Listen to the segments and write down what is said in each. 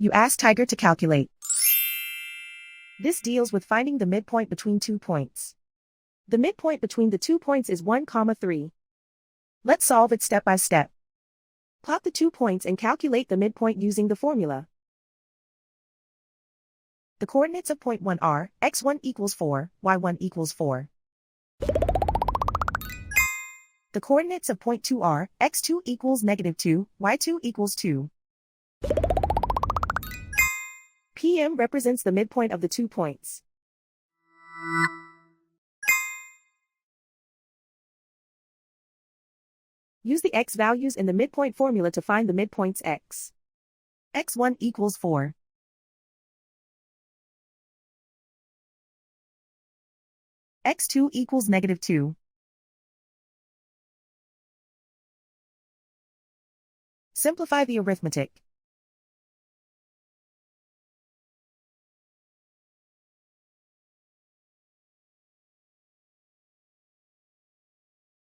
You ask Tiger to calculate. This deals with finding the midpoint between 2 points. The midpoint between the 2 points is 1, 3. Let's solve it step by step. Plot the 2 points and calculate the midpoint using the formula. The coordinates of point 1 are x1 equals 4, y1 equals 4. The coordinates of point 2 are x2 equals -2, y2 equals 2. PM represents the midpoint of the 2 points. Use the x values in the midpoint formula to find the midpoints x. x1 equals 4. x2 equals -2. Simplify the arithmetic.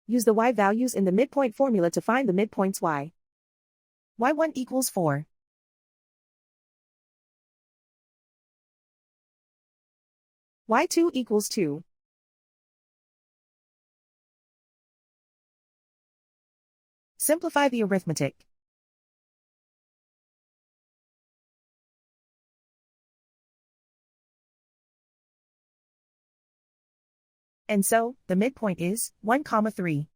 Use the y values in the midpoint formula to find the midpoints y. y1 equals 4. y2 equals 2. Simplify the arithmetic. And so, the midpoint is 1, 3.